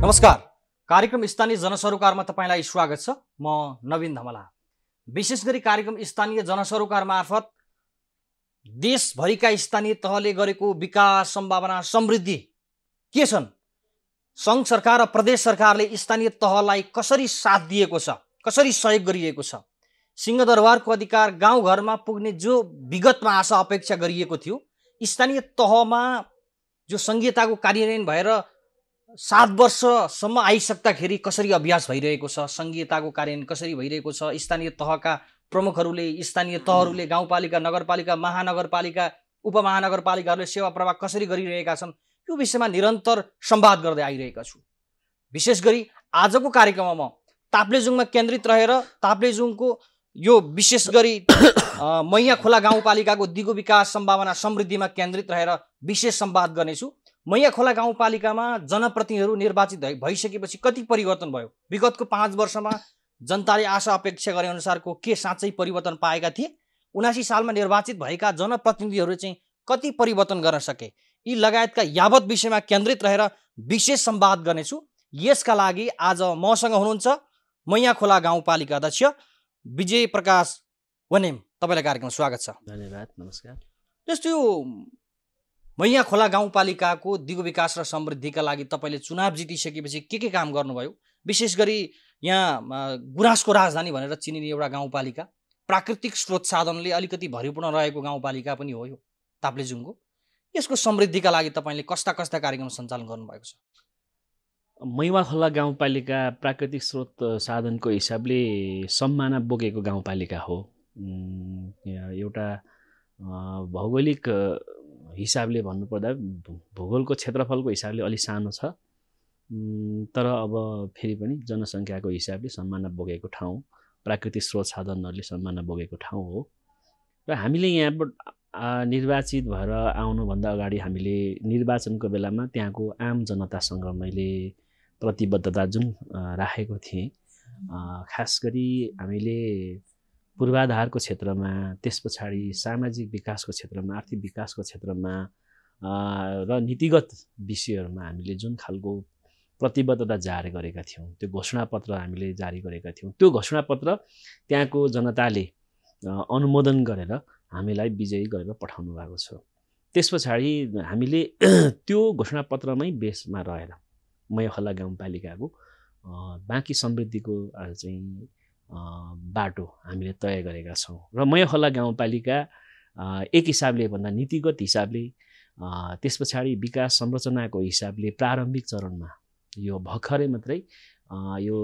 नमस्कार। कार्यक्रम स्थानीय जनसरोकारमा तपाईलाई स्वागत छ। म नवीन धमला। विशेष गरी कार्यक्रम स्थानीय जनसरोकार मार्फत देशभरिका स्थानीय तहले गरेको विकास, सम्भावना, समृद्धि के छन्, सङ्घ सरकार र प्रदेश सरकारले स्थानीय तहलाई कसरी साथ दिएको छ, कसरी सहयोग गरिएको छ, सिंहदरबारको अधिकार गाउँघरमा पुग्ने जो विगतमा आशा अपेक्षा गरिएको थियो, स्थानीय तहमा जो संघीयताको कार्यान्वयन भएर 7 वर्षसम्म आइसक्दाखेरि कसरी अभ्यास भइरहेको छ, संघीयताको कार्यान्वयन कसरी भइरहेको छ, स्थानीय तहका प्रमुखहरूले, स्थानीय तहहरूले, गाउँपालिका, नगरपालिका, महानगरपालिका, उपमहानगरपालिकाहरूले सेवा प्रवाह कसरी गरिरहेका छन्, यो विषयमा निरन्तर संवाद गर्दै आइरहेका छु। विशेष गरी आजको कार्यक्रममा म ताप्लेजुङमा केन्द्रित रहेर ताप्लेजुङको यो विशेष गरी मैया खोला गाउँपालिकाको दिगो विकास, सम्भावना, समृद्धिमा केन्द्रित रहेर विशेष संवाद गर्नेछु। मैया खोला गाउँपालिकामा जनप्रतिनिधिहरू निर्वाचित भइसकेपछि कति परिवर्तन भयो? विगतको 5 वर्षमा जनताले आशा अपेक्षा गरे अनुसारको के साँच्चै परिवर्तन पाएका थिए? 79 सालमा निर्वाचित भएका जनप्रतिनिधिहरू चाहिँ कति परिवर्तन गर्न सके? यी लगायतका यावत विषयमा केन्द्रित रहेर विशेष संवाद गर्नेछु। यसका लागि आज मसँग हुनुहुन्छ मैया खोला गाउँपालिका अध्यक्ष विजय प्रकाश वनेम। तपाईलाई कार्यक्रममा स्वागत छ। धन्यवाद। नमस्कार। जस्तो यो मैया खोला गाउँपालिकाको दिगो विकास र समृद्धिका लागि तपाईले चुनाव जितिसकेपछि के काम गर्नुभयो? विशेष गरी यहाँ गुराँसको राजधानी भनेर चिनिने एउटा गाउँपालिका, प्राकृतिक स्रोत साधनले अलिकति भरिपूर्ण रहेको गाउँपालिका पनि हो यो ताप्लेजुङको। यसको समृद्धिका लागि तपाईले कस्ता कार्यक्रम सञ्चालन गर्नुभएको छ? मैया खोला गाउँपालिका प्राकृतिक स्रोत साधनको हिसाबले सम्माना बोकेको गाउँपालिका हो। एउटा भौगोलिक हिसाबले भन्नुपर्दा भूगोलको क्षेत्रफलको हिसाबले अलि सानो छ, तर अब फेरि पनि जनसङ्ख्याको हिसाबले सम्माना बोकेको ठाउँ, प्राकृतिक स्रोत साधनहरूले सम्माना बोकेको ठाउँ हो। र हामीले यहाँबाट निर्वाचित भएर आउनुभन्दा अगाडि हामीले निर्वाचनको बेलामा त्यहाँको आम जनतासँग मैले प्रतिबद्धता जुन राखेको थिएँ, खास गरी हामीले पूर्वाधारको क्षेत्रमा, त्यस पछाडि सामाजिक विकासको क्षेत्रमा, आर्थिक विकासको क्षेत्रमा र नीतिगत विषयहरूमा हामीले जुन खालको प्रतिबद्धता जारी गरेका थियौँ, त्यो घोषणापत्र हामीले जारी गरेका थियौँ। त्यो घोषणापत्र त्यहाँको जनताले अनुमोदन गरेर हामीलाई विजयी गरेर पठाउनु भएको छ। त्यस पछाडि हामीले त्यो घोषणापत्रमै बेसमा रहेर मैया खोला गाउँपालिकाको बाँकी समृद्धिको चाहिँ बाटो हामीले तय गरेका छौँ। र मैया खोला गाउँपालिका एक हिसाबले भन्दा नीतिगत हिसाबले, त्यस पछाडि विकास संरचनाको हिसाबले प्रारम्भिक चरणमा यो भर्खरै मात्रै यो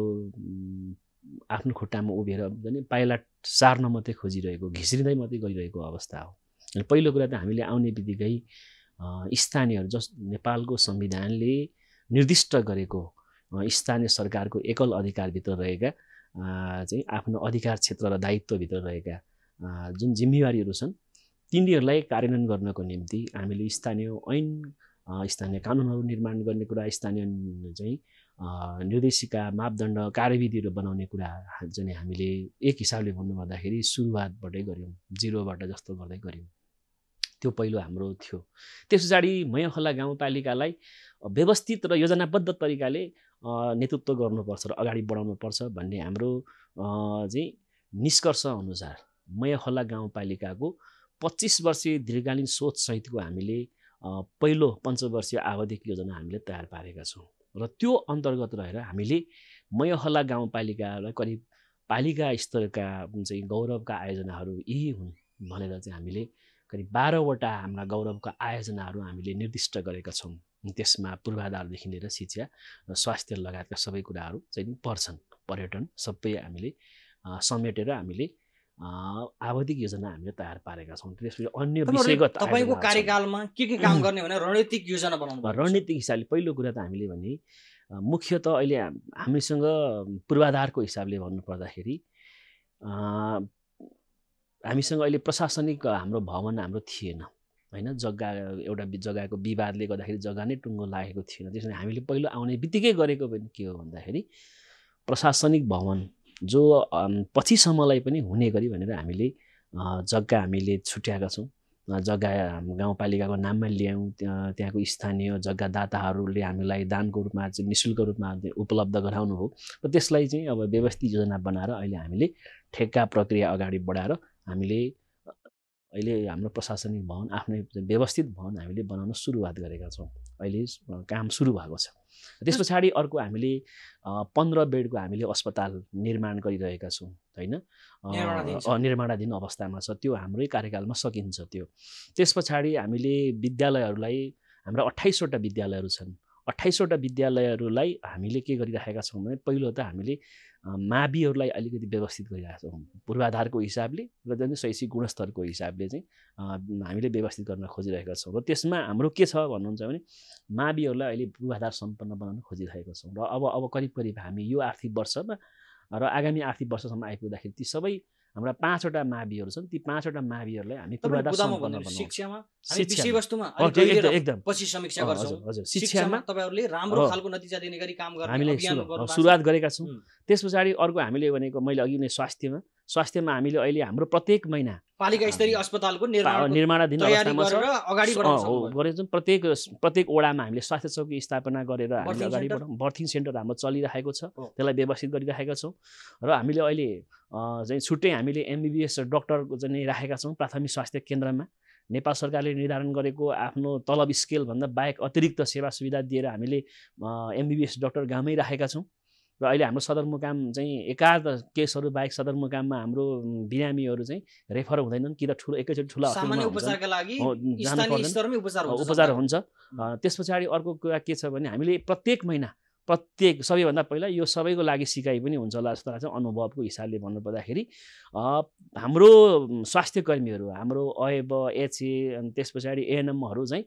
आफ्नो खुट्टामा उभिएर पाइला सार्न मात्रै खोजिरहेको, घिस्रिँदै मात्रै गरिरहेको अवस्था हो। पहिलो कुरा त हामीले आउने बित्तिकै स्थानीयहरू नेपालको संविधानले निर्दिष्ट गरेको स्थानीय सरकारको एकल अधिकारभित्र रहेका चाहिँ आफ्नो अधिकार क्षेत्र र दायित्वभित्र रहेका जुन जिम्मेवारीहरू छन्, तिनीहरूलाई कार्यान्वयन गर्नको निम्ति हामीले स्थानीय ऐन, स्थानीय कानुनहरू निर्माण गर्ने कुरा, स्थानीय चाहिँ निर्देशिका, मापदण्ड, कार्यविधिहरू बनाउने कुरा चाहिँ हामीले एक हिसाबले भन्नुपर्दाखेरि सुरुवातबाटै गऱ्यौँ, जिरोबाट जस्तो गर्दै गऱ्यौँ। त्यो पहिलो हाम्रो थियो। त्यस पछाडि मैया खोला गाउँपालिकालाई व्यवस्थित र योजनाबद्ध तरिकाले नेतृत्व गर्नुपर्छ र अगाडि बढाउनुपर्छ भन्ने हाम्रो चाहिँ निष्कर्ष अनुसार मैया खोला गाउँपालिकाको 25 वर्षीय दीर्घकालीन सोचसहितको हामीले पहिलो पञ्चवर्षीय आवधिक योजना हामीले तयार पारेका छौँ। र त्यो अन्तर्गत रहेर हामीले मैया खोला गाउँपालिकालाई करिब पालिका स्तरका चाहिँ गौरवका आयोजनाहरू यही हुन् भनेर चाहिँ हामीले करिब 12वटा हाम्रा गौरवका आयोजनाहरू हामीले निर्दिष्ट गरेका छौँ। त्यसमा पूर्वाधारदेखि लिएर शिक्षा र स्वास्थ्य लगायतका सबै कुराहरू चाहिँ पर्छन्। पर्यटन सबै हामीले समेटेर हामीले आवधिक योजना हामीले तयार पारेका छौँ। त्यसपछि अन्य विषयगत तपाईको कार्यकालमा के काम गर्ने भने रणनीतिक योजना बनाउनु। रणनीतिक हिसाबले पहिलो कुरा त हामीले भने मुख्यत अहिले हामीसँग पूर्वाधारको हिसाबले भन्नुपर्दाखेरि हामीसँग अहिले प्रशासनिक हाम्रो भवन हाम्रो थिएन हैन। जग्गा एउटा जग्गाको विवादले गर्दाखेरि जग्गा नै टुङ्गो लागेको थिएन। त्यसैले हामीले पहिलो आउने बित्तिकै गरेको पनि के हो भन्दाखेरि प्रशासनिक भवन जो पछिसम्मलाई पनि हुने गरी भनेर हामीले जग्गा हामीले छुट्याएका छौँ। जग्गा गाउँपालिकाको नाममा ल्यायौँ। त्यहाँको स्थानीय जग्गादाताहरूले हामीलाई दानको रूपमा चाहिँ निःशुल्क रूपमा उपलब्ध गराउनु हो र त्यसलाई चाहिँ अब व्यवस्थित योजना बनाएर अहिले हामीले ठेक्का प्रक्रिया अगाडि बढाएर हामीले अहिले हाम्रो प्रशासनिक भवन आफ्नै व्यवस्थित भवन हामीले बनाउन सुरुवात गरेका छौँ। अहिले काम सुरु भएको छ। त्यस पछाडि अर्को हामीले 15 बेडको हामीले अस्पताल निर्माण गरिरहेका छौँ होइन, निर्माणाधीन अवस्थामा छ। त्यो हाम्रै कार्यकालमा सकिन्छ त्यो। त्यस पछाडि हामीले विद्यालयहरूलाई, हाम्रा 28वटा विद्यालयहरू छन्। 28वटा विद्यालयहरूलाई हामीले के गरिराखेका छौँ भने पहिलो त हामीले माविहरूलाई अलिकति व्यवस्थित गरिरहेका छौँ पूर्वाधारको हिसाबले र जुन शैक्षिक गुणस्तरको हिसाबले चाहिँ हामीले व्यवस्थित गर्न खोजिरहेका छौँ। र त्यसमा हाम्रो के छ भन्नुहुन्छ भने माविहरूलाई अहिले पूर्वाधार सम्पन्न बनाउन खोजिरहेका छौँ। र अब करिब हामी यो आर्थिक वर्षमा र आगामी आर्थिक वर्षसम्म आइपुग्दाखेरि ती सबै हाम्रा 5वटा माविहरू छन्। ती 5वटा माविहरूलाई हामी पूर्वाधार सम्पन्न बनाउँछौँ। शिक्षामा हामी विषयवस्तुमा एकदम पछि समीक्षा गर्छौँ। हजुर, शिक्षामा तपाईहरुले राम्रो खालको नतिजा दिने गरी काम गर्ने हामीले सुरुवात गरेका छौँ। त्यस पछाडि अर्को हामीले भनेको मैले अघि नै स्वास्थ्यमा हामीले अहिले हाम्रो प्रत्येक महिना पालिका स्तरीय अस्पतालको निर्माणाधीन अवस्थामा छ अगाडि बढाउँछौँ। प्रत्येक वडामा हामीले स्वास्थ्य चौकी स्थापना गरेर हामीले अगाडि बढाउँ। बर्थिङ सेन्टर हाम्रो चलिरहेको छ, त्यसलाई व्यवस्थित गरिरहेका छौँ। र हामीले अहिले चाहिँ छुट्टै हामीले MBBS डक्टर चाहिँ राखेका छौँ प्राथमिक स्वास्थ्य केन्द्रमा। नेपाल सरकारले निर्धारण गरेको आफ्नो तलब स्केलभन्दा बाहेक अतिरिक्त सेवा सुविधा दिएर हामीले MBBS डक्टर गाउँमै राखेका छौँ। र अहिले हाम्रो सदरमुकाम चाहिँ एकाध केसहरू बाहेक सदरमुकाममा हाम्रो बिरामीहरू चाहिँ रेफर हुँदैनन् कि त एकैचोटि ठुला सामान्य उपचारका लागि स्थानीय स्तरमै उपचार हुन्छ। त्यस पछाडि अर्को कुरा के छ भने हामीले प्रत्येक महिना सबैभन्दा पहिला यो सबैको लागि सिकाइ पनि हुन्छ होला जस्तो लाग्छ अनुभवको हिसाबले भन्नुपर्दाखेरि हाम्रो स्वास्थ्य कर्मीहरू, हाम्रो अएब, HA अनि त्यस पछाडि ANMहरू चाहिँ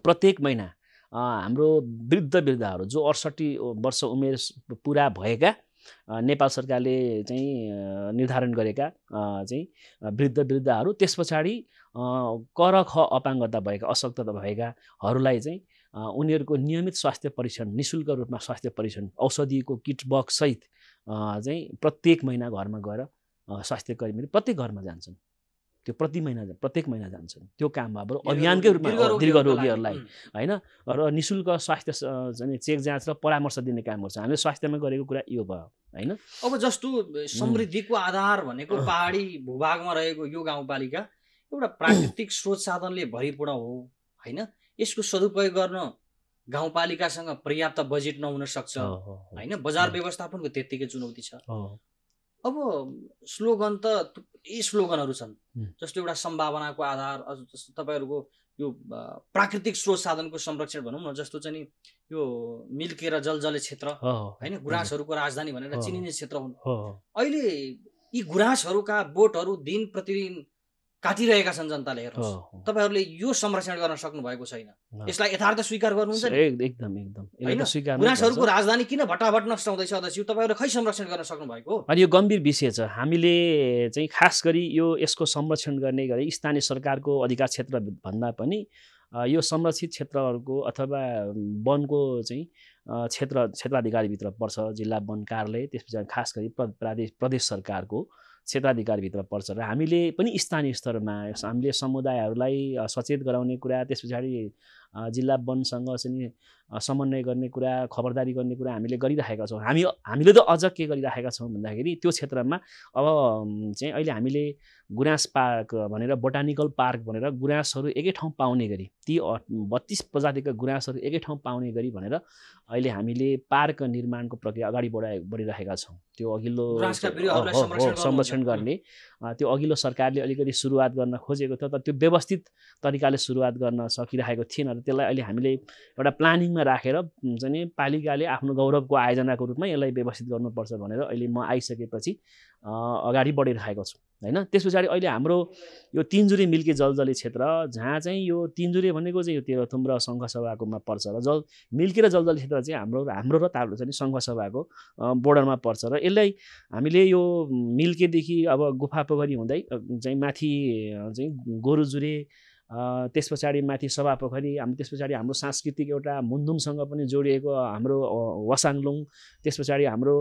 प्रत्येक महिना हाम्रो वृद्धहरू जो 68 वर्ष उमेर पुरा भएका नेपाल सरकारले चाहिँ निर्धारण गरेका चाहिँ वृद्धहरू, त्यस पछाडि कर ख अपाङ्गता भएका अशक्तता भएकाहरूलाई चाहिँ उनीहरूको नियमित स्वास्थ्य परीक्षण, निःशुल्क रूपमा स्वास्थ्य परीक्षण औषधिको किट बक्स सहित चाहिँ प्रत्येक महिना घरमा गएर स्वास्थ्य कर्मीहरू प्रत्येक घरमा जान्छन्। त्यो प्रत्येक महिना जान्छन्। त्यो काम हाम्रो अभियानकै रूपमा दीर्घ रोगीहरूलाई होइन र निःशुल्क स्वास्थ्य चाहिँ चेक जाँच र परामर्श दिने काम गर्छ। हामीले स्वास्थ्यमा गरेको कुरा यो भयो होइन। अब जस्तो समृद्धिको आधार भनेको पहाडी भूभागमा रहेको यो गाउँपालिका एउटा प्राकृतिक स्रोत साधनले भरिपूर्ण हो होइन। यसको सदुपयोग गर्न गाउँपालिकासँग पर्याप्त बजेट नहुन सक्छ होइन। बजार व्यवस्थापनको त्यत्तिकै चुनौती छ। अब स्लोगन त यी स्लोगनहरू छन् जस्तो एउटा सम्भावनाको आधार, जस्तो तपाईँहरूको यो प्राकृतिक स्रोत साधनको संरक्षण भनौँ न, जस्तो चाहिँ यो मिल्के र जलजले क्षेत्र होइन, गुराँसहरूको राजधानी भनेर चिनिने क्षेत्र हुन्। अहिले यी गुराँसहरूका बोटहरू दिन प्रतिदिन काटिरहेका छन् जनताले। हेर्नुहोस्, तपाईँहरूले यो संरक्षण गर्न सक्नु भएको छैन। यसलाई यथार्थ स्वीकार गर्नुहुन्छ? एकदम गुराँसहरूको राजधानी किन भटाभट नष्ट हुँदैछ अध्यक्ष, तपाईँहरूले खै संरक्षण गर्न सक्नु भएको? अनि यो गम्भीर विषय छ। हामीले चाहिँ खास गरी यसको संरक्षण गर्ने गरी स्थानीय सरकारको अधिकार क्षेत्र भन्दा पनि यो संरक्षित क्षेत्रहरूको अथवा वनको चाहिँ क्षेत्राधिकारभित्र पर्छ जिल्ला वन कार्यालय, त्यस पछाडि खास गरी प्रदेश सरकारको क्षेत्राधिकारभित्र पर्छ। र हामीले पनि स्थानीय स्तरमा हामीले समुदायहरूलाई सचेत गराउने कुरा, त्यस पछाडि जिल्ला वनसँग चाहिँ समन्वय गर्ने कुरा, खबरदारी गर्ने कुरा हामीले गरिरहेका छौँ। हामीले त अझ के गरिरहेका छौँ भन्दाखेरि त्यो क्षेत्रमा अब चाहिँ अहिले हामीले गुराँस पार्क भनेर, बोटानिकल पार्क भनेर गुराँसहरू एकै ठाउँ पाउने गरी, ती 32 प्रजातिका गुराँसहरू एकै ठाउँ पाउने गरी भनेर अहिले हामीले पार्क निर्माणको प्रक्रिया अगाडि बढिरहेका छौँ। त्यो अघिल्लो संरक्षण गर्ने त्यो अघिल्लो सरकारले अलिकति सुरुवात गर्न खोजेको थियो, तर त्यो व्यवस्थित तरिकाले सुरुवात गर्न सकिरहेको थिएन। र त्यसलाई अहिले हामीले एउटा प्लानिङमा राखेर चाहिँ पालिकाले आफ्नो गौरवको आयोजनाको रूपमा यसलाई व्यवस्थित गर्नुपर्छ भनेर अहिले म आइसकेपछि अगाडि बढिरहेको छु होइन। त्यस पछाडि अहिले हाम्रो यो तिनजुरे मिल्के जलजले क्षेत्र, जहाँ चाहिँ यो तिनजुरे भनेको चाहिँ यो तेह्रथुम र सङ्घसभाकोमा पर्छ र मिल्के र जलजले क्षेत्र चाहिँ हाम्रो र ताप्लो चाहिँ सङ्घसभाको बोर्डरमा पर्छ। र यसलाई हामीले यो मिल्केदेखि अब गुफा पोखरी हुँदै चाहिँ माथि चाहिँ गोरुजुरे, त्यस पछाडि माथि सभा पोखरी, त्यस पछाडि हाम्रो सांस्कृतिक एउटा मुन्धुमसँग पनि जोडिएको हाम्रो वसाङलुङ, त्यस पछाडि हाम्रो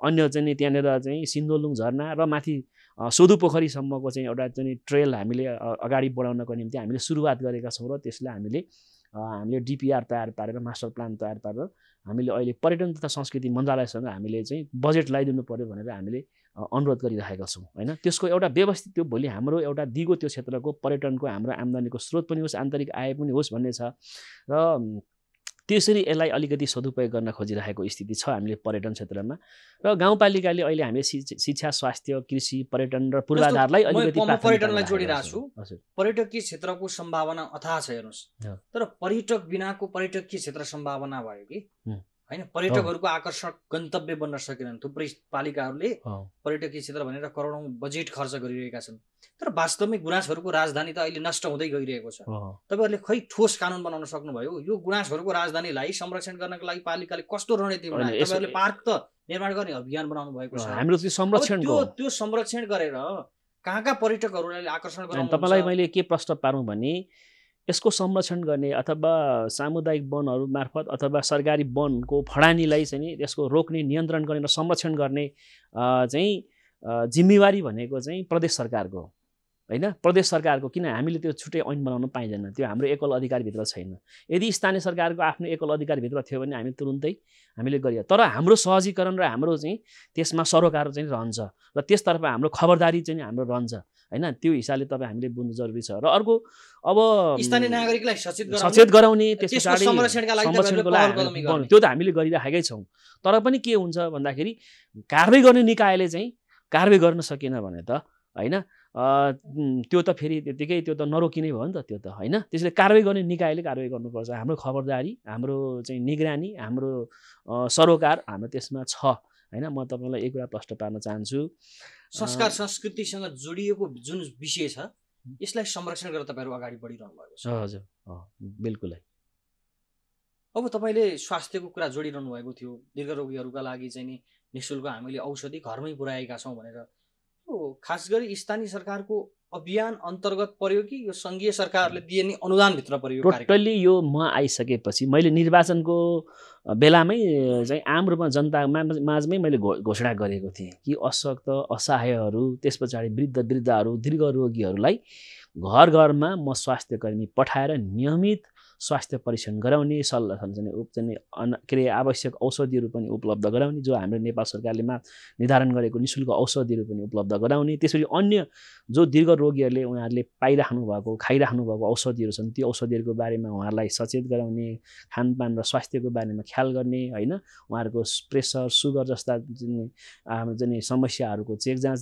अन्य चाहिँ त्यहाँनिर चाहिँ सिन्धोलुङ झरना र माथि सोधुपोखरीसम्मको चाहिँ एउटा चाहिँ ट्रेल हामीले अगाडि बढाउनको निम्ति हामीले सुरुवात गरेका छौँ र त्यसलाई हामीले डिपिआर तयार पारेर मास्टर प्लान तयार पारेर हामीले अहिले पर्यटन तथा संस्कृति मन्त्रालयसँग हामीले चाहिँ बजेट लगाइदिनु पर्यो भनेर हामीले अनुरोध गरिरहेका छौँ होइन। त्यसको एउटा व्यवस्थित त्यो भोलि हाम्रो एउटा दिगो त्यो क्षेत्रको पर्यटनको हाम्रो आम्दानीको स्रोत पनि होस्, आन्तरिक आय पनि होस् भन्ने छ र त्यसरी यसलाई अलिकति सदुपयोग गर्न खोजिरहेको स्थिति छ हामीले पर्यटन क्षेत्रमा। र गाउँपालिकाले अहिले हामीले शिक्षा, स्वास्थ्य, कृषि, पर्यटन र पूर्वाधारलाई अलिकति पर्यटनलाई जोडिरहेको छु। पर्यटकीय क्षेत्रको सम्भावना अथाह छ हेर्नुहोस्, तर पर्यटक बिनाको पर्यटकीय क्षेत्र सम्भावना भयो कि होइन। पर्यटकहरूको आकर्षक गन्तव्य बन्न सकेनन्। थुप्रै पालिकाहरूले पर्यटकीय क्षेत्र भनेर करोडौँ बजेट खर्च गरिरहेका छन्, तर वास्तवमै गुनासहरूको राजधानी त अहिले नष्ट हुँदै गइरहेको छ। तपाईँहरूले खै ठोस कानुन बनाउन सक्नुभयो? यो गुनासहरूको राजधानीलाई संरक्षण गर्नको लागि पालिकाले कस्तो रणनीति बनायो? तपाईँहरूले पार्क त निर्माण गर्ने अभियान बनाउनु भएको छ। हाम्रो त्यो संरक्षण गरेर कहाँ पर्यटकहरूलाई आकर्षण गराउनु? तपाईँलाई मैले के प्रश्न पारौँ भने यसको संरक्षण गर्ने अथवा सामुदायिक वनहरू मार्फत अथवा सरकारी वनको फडानीलाई चाहिँ यसको रोक्ने, नियन्त्रण गर्ने र संरक्षण गर्ने चाहिँ जिम्मेवारी भनेको चाहिँ प्रदेश सरकारको होइन। प्रदेश सरकारको, किन हामीले त्यो छुट्टै ऐन बनाउन पाइँदैन, त्यो हाम्रो एकल अधिकारभित्र छैन। यदि स्थानीय सरकारको आफ्नो एकल अधिकारभित्र थियो भने हामी तुरुन्तै हामीले गरियो। तर हाम्रो सहजीकरण र हाम्रो चाहिँ त्यसमा सरोकार चाहिँ रहन्छ र त्यसतर्फ हाम्रो खबरदारी चाहिँ हाम्रो रहन्छ होइन। त्यो हिसाबले तपाईँ हामीले बुझ्नु जरुरी छ। र अर्को अब स्थानीय नागरिकलाई सचेत गराउने, त्यो त हामीले गरिराखेकै छौँ। तर पनि के हुन्छ भन्दाखेरि कारबाही गर्ने निकायले चाहिँ कारबाही गर्न सकेन भने त होइन, त्यो त फेरि त्यतिकै त्यो त नरोकिने भयो नि त त्यो त होइन। त्यसले कारबाही गर्ने निकायले कारबाही गर्नुपर्छ। हाम्रो खबरदारी, हाम्रो चाहिँ निगरानी, हाम्रो सरोकार हाम्रो त्यसमा छ होइन। म तपाईँलाई एक कुरा प्रश्न पार्न चाहन्छु, संस्कार संस्कृतिसँग जोडिएको जुन विषय छ यसलाई संरक्षण गरेर तपाईँहरू अगाडि बढिरहनु भएको छ। हजुर बिल्कुल। अब तपाईँले स्वास्थ्यको कुरा जोडिरहनु भएको थियो, दीर्घरोगीहरूका लागि चाहिँ नि निःशुल्क हामीले औषधि घरमै पुर्याएका छौँ भनेर। खास गरी स्थानीय सरकारको अभियान अन्तर्गत पर्यो कि यो सङ्घीय सरकारले दिने अनुदानभित्र पर्यो? टोटल्ली यो म आइसकेपछि मैले निर्वाचनको बेलामै चाहिँ आम रूपमा जनता माझमै मैले घोषणा गरेको थिएँ कि अशक्त, असहायहरू, त्यस पछाडि वृद्धहरू, दीर्घरोगीहरूलाई घर घरमा म स्वास्थ्य कर्मी पठाएर नियमित स्वास्थ्य परीक्षण गराउने, सल्लाह चाहिँ के अरे आवश्यक औषधिहरू पनि उपलब्ध गराउने, जो हाम्रो नेपाल सरकारले निर्धारण गरेको निःशुल्क औषधिहरू पनि उपलब्ध गराउने। त्यसरी अन्य जो दीर्घ रोगीहरूले उहाँहरूले पाइराख्नु भएको, खाइराख्नु भएको औषधिहरू छन् त्यो औषधिहरूको बारेमा उहाँहरूलाई सचेत गराउने, खानपान र स्वास्थ्यको बारेमा ख्याल गर्ने होइन। उहाँहरूको प्रेसर, सुगर जस्ता जुन समस्याहरूको चेक जाँच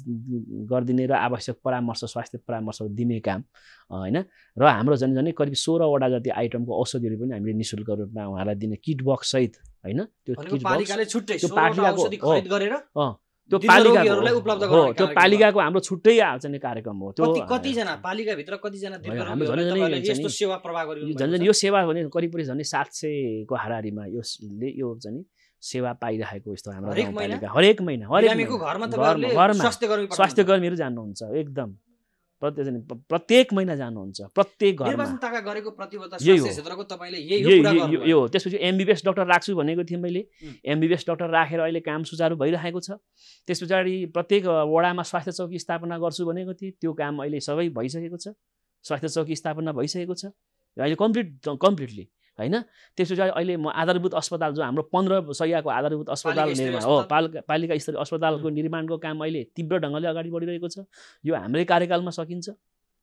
गरिदिने र आवश्यक परामर्श, स्वास्थ्य परामर्श दिने काम होइन। र हाम्रो झन् करिब 16वटा जति आइटमको औषधिहरू पनि हामीले निःशुल्क रूपमा उहाँलाई दिने किट बक्स सहित होइन। त्यो किट पालिकाले छुट्टै त्यो पालिकाको खरिद गरेर त्यो पालिकाहरूलाई उपलब्ध गराउने त्यो पालिकाको हाम्रो छुट्टै चाहिँ कार्यक्रम हो। त्यो कतिजना पालिकाभित्र कतिजना यस्तो सेवा प्रवाह गरिरहेको झन् यो सेवा भने करिब झन् 700 को हाराहारीमा यो चाहिँ सेवा पाइरहेको यस्तो हाम्रो हरेक महिना स्वास्थ्य कर्मीहरू जान्नुहुन्छ एकदम प्रत्येक महिना जानुहुन्छ प्रत्येक घरमा। यो त्यसपछि एमबीबीएस डाक्टर राख्छु भनेको थिएँ मैले, एमबीबीएस डाक्टर राखेर अहिले काम सुचारू भइरहेको छ। त्यस पछाडि प्रत्येक वडामा स्वास्थ्य चौकी स्थापना गर्छु भनेको थिएँ, त्यो काम अहिले सबै भइसकेको छ। स्वास्थ्य चौकी स्थापना भइसकेको छ अहिले कम्प्लिटली होइन। त्यस पछाडि अहिले म आधारभूत अस्पताल जो हाम्रो 15 शय्याको आधारभूत अस्पताल निर्माण हो, पालिका स्तरीय अस्पतालको निर्माणको काम अहिले तीव्र ढङ्गले अगाडि बढिरहेको छ। यो हाम्रै कार्यकालमा सकिन्छ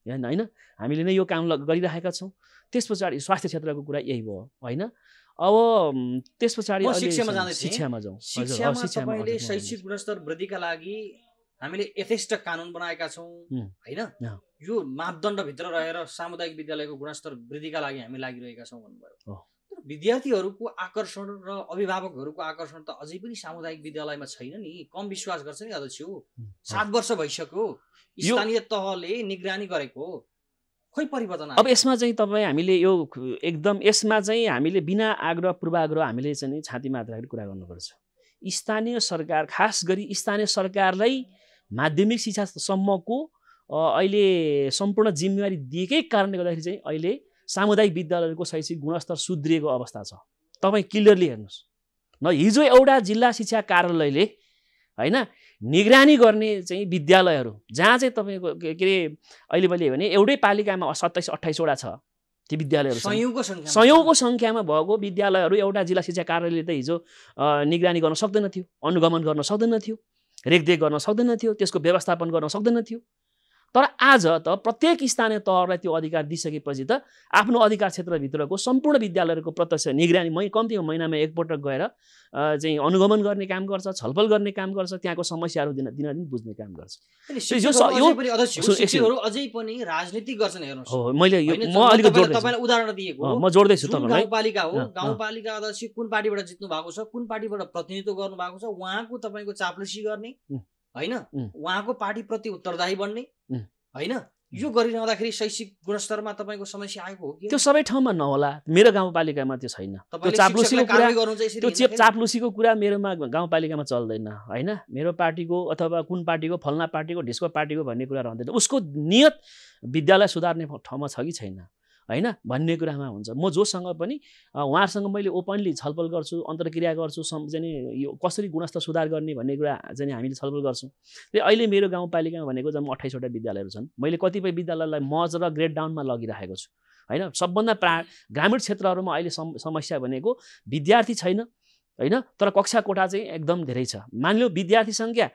होइन। हामीले नै यो काम गरिरहेका छौँ। त्यस पछाडि स्वास्थ्य क्षेत्रको कुरा यही भयो होइन। अब त्यस पछाडि शिक्षामा जाउँ। तपाईँले शैक्षिक गुणस्तर वृद्धिका लागि हामीले यथेष्ट कानुन बनाएका छौँ होइन। यो मापदण्डभित्र रहेर सामुदायिक विद्यालयको गुणस्तर वृद्धिका लागि हामी लागिरहेका छौँ भन्नुभयो। विद्यार्थीहरूको आकर्षण र अभिभावकहरूको आकर्षण त अझै पनि सामुदायिक विद्यालयमा छैन नि। कम विश्वास गर्छ नि अध्यक्ष। 7 वर्ष भइसक्यो स्थानीय तहले निगरानी गरेको, खोइ परिवर्तन। अब यसमा चाहिँ तपाईँ हामीले यो एकदम यसमा चाहिँ हामीले बिना आग्रह पूर्वाग्रह हामीले चाहिँ छाती मात्र कुरा गर्नुपर्छ। स्थानीय सरकार, खास गरी स्थानीय सरकारलाई माध्यमिक शिक्षासम्मको अहिले सम्पूर्ण जिम्मेवारी दिएकै कारणले गर्दाखेरि चाहिँ अहिले सामुदायिक विद्यालयको शैक्षिक गुणस्तर सुध्रिएको अवस्था छ। तपाईँ क्लियरली हेर्नुहोस् न। हिजो एउटा जिल्ला शिक्षा कार्यालयले होइन निगरानी गर्ने चाहिँ विद्यालयहरू जहाँ चाहिँ तपाईँको के अरे अहिले मैले भने एउटै पालिकामा 27-28वटा छ ती विद्यालयहरू सयौँको सङ्ख्यामा भएको विद्यालयहरू एउटा जिल्ला शिक्षा कार्यालयले त हिजो निगरानी गर्न सक्दैन थियो, अनुगमन गर्न सक्दैन थियो, रेखदेख गर्न सक्दैन थियो, त्यसको व्यवस्थापन गर्न सक्दैन थियो। तर आज त प्रत्येक स्थानीय तहलाई त्यो अधिकार दिइसकेपछि त आफ्नो अधिकार क्षेत्रभित्रको सम्पूर्ण विद्यालयहरूको प्रत्यक्ष निगरानी कम्तीमा महिनामा एकपटक गएर चाहिँ अनुगमन गर्ने काम गर्छ, छलफल गर्ने काम गर्छ, त्यहाँको समस्याहरू दिनदिन बुझ्ने काम गर्छ। अझै पनि राजनीति गर्छन् हेर्नुहोस्। हो मैले म अलिकति तपाईलाई उदाहरण दिएको म जोड्दैछु तपाईलाई। गाउँपालिका हो, गाउँपालिका अध्यक्ष कुन पार्टीबाट जित्नु भएको छ, कुन पार्टीबाट प्रतिनिधित्व गर्नु भएको छ, उहाँको तपाईको चाप्लुसी गर्ने हैन, उहाँको पार्टीप्रति उत्तरदायी बन्ने हैन, यो गरिरहँदाखेरि शैक्षिक गुणस्तरमा तपाईको समस्या आएको हो कि? त्यो सबै ठाउँमा नहोला, मेरो गाउँपालिकामा त्यो छैन। त्यो चाप्लुसीको कुरा मेरोमा गाउँपालिकामा चल्दैन हैन। मेरो पार्टीको अथवा कुन पार्टीको फल्ना पार्टीको ढिस्को पार्टीको भन्ने कुरा रहँदैन। उसको नियत विद्यालय सुधार्ने ठाउँमा छ कि छैन हैन भन्ने कुरामा हुन्छ। म जोसँग पनि उहाँहरूसँग मैले ओपनली छलफल गर्छु, अन्तर्क्रिया गर्छु, चाहिँ यो कसरी गुणस्तर सुधार गर्ने भन्ने कुरा चाहिँ हामीले छलफल गर्छौँ। अहिले मेरो गाउँपालिकामा भनेको जम्मा 28वटा विद्यालयहरू छन्। मैले कतिपय विद्यालयलाई मज र ग्रेड डाउनमा लगिरहेको छु हैन। सबभन्दा ग्रामीण क्षेत्रहरूमा अहिले समस्या भनेको विद्यार्थी छैन हैन, तर कक्षा कोठा चाहिँ एकदम धेरै छ। मानिलियो विद्यार्थी सङ्ख्या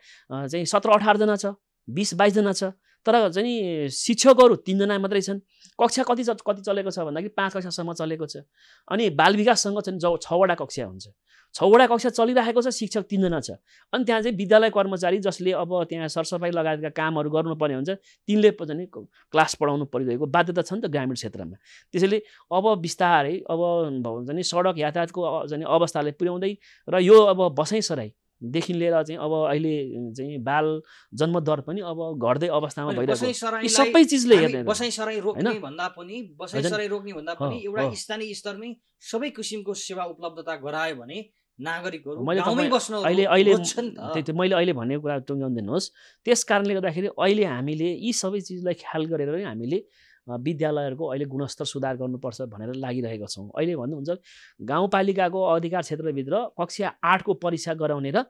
चाहिँ 17-18 जना छ, 20-22 जना छ, तर चाहिँ शिक्षकहरू 3 जना मात्रै छन्। कक्षा कति चलेको छ भन्दाखेरि 5 कक्षासम्म चलेको छ। अनि बाल विकाससँग चाहिँ 6वटा कक्षा हुन्छ, 6वटा कक्षा चलिरहेको छ, शिक्षक 3 जना छ। अनि त्यहाँ चाहिँ विद्यालय कर्मचारी जसले अब त्यहाँ सरसफाइ लगायतका कामहरू गर्नुपर्ने हुन्छ, तिनले पनि क्लास पढाउनु परिरहेको बाध्यता छ नि त ग्रामीण क्षेत्रमा। त्यसैले अब बिस्तारै अब भन्छ नि सडक यातायातको चाहिँ अवस्थाले पुर्याउँदै र यो अब बसाइसराईदेखि लिएर चाहिँ अब अहिले चाहिँ बाल जन्मदर पनि अब घट्दै अवस्थामा भइरहेको छ। सबै चिजले हेर्ने बसाइसराई रोक्ने भन्दा पनि एउटा स्थानीय स्तरमै सबै किसिमको सेवा उपलब्धता गरायो भने नागरिकहरू गाउँमै बस्न मैले अहिले भनेको कुरा टुङ्ग्याउँदिनुहोस्। त्यस कारणले गर्दाखेरि अहिले हामीले यी सबै चिजलाई ख्याल गरेर हामीले विद्यालयहरूको अहिले गुणस्तर सुधार गर्नुपर्छ भनेर लागिरहेका छौँ। अहिले भन्नुहुन्छ गाउँपालिकाको अधिकार क्षेत्रभित्र कक्षा 8को परीक्षा गराउने र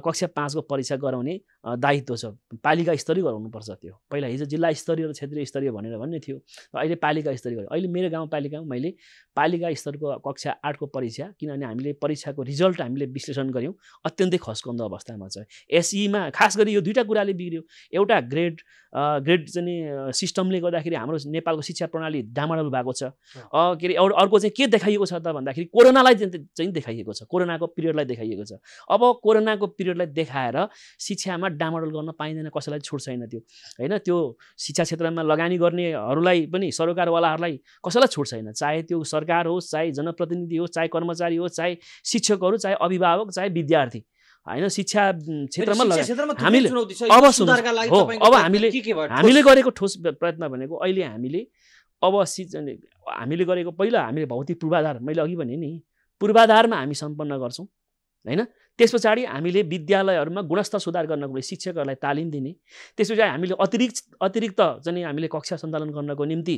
कक्षा 5को परीक्षा गराउने दायित्व छ। पालिका स्तरीय गराउनुपर्छ। त्यो पहिला हिजो जिल्ला स्तरीय र क्षेत्रीय स्तरीय भनेर भन्ने थियो, अहिले पालिका स्तरीय गर्यो। अहिले मेरो गाउँपालिकामा मैले पालिका स्तरको कक्षा 8को परीक्षा, किनभने हामीले परीक्षाको रिजल्ट हामीले विश्लेषण गऱ्यौँ, अत्यन्तै खस्कन्दो अवस्थामा छ। एसईमा खास गरी यो दुईवटा कुराले बिग्रियो। एउटा ग्रेड चाहिँ सिस्टमले गर्दाखेरि हाम्रो नेपालको शिक्षा प्रणाली डामाडोल भएको छ। के अरे अर्को चाहिँ के देखाइएको छ त भन्दाखेरि कोरोनालाई चाहिँ देखाइएको छ, कोरोनाको पिरियडलाई देखाइएको छ। अब कोरोनाको पिरियडलाई देखाएर शिक्षामा डामाडोल गर्न पाइँदैन, कसैलाई छुट छैन त्यो हैन। त्यो शिक्षा क्षेत्रमा लगानी गर्नेहरूलाई पनि सरकारवालाहरूलाई कसैलाई छुट छैन, चाहे त्यो सरकार होस्, चाहे जनप्रतिनिधि होस्, चाहे कर्मचारी होस्, चाहे शिक्षकहरू, चाहे अभिभावक, चाहे विद्यार्थी हैन। शिक्षा क्षेत्रमा हामीले अब हामीले गरेको ठोस प्रयत्न भनेको अहिले हामीले गरेको पहिला हामीले भौतिक पूर्वाधार, मैले अघि भने नि पूर्वाधारमा हामी सम्पन्न गर्छौँ हैन। त्यस पछाडि हामीले विद्यालयहरूमा गुणस्तर सुधार गर्नको लागि शिक्षकहरूलाई तालिम दिने, त्यस पछाडि हामीले अतिरिक्त चाहिँ हामीले कक्षा सञ्चालन गर्नको निम्ति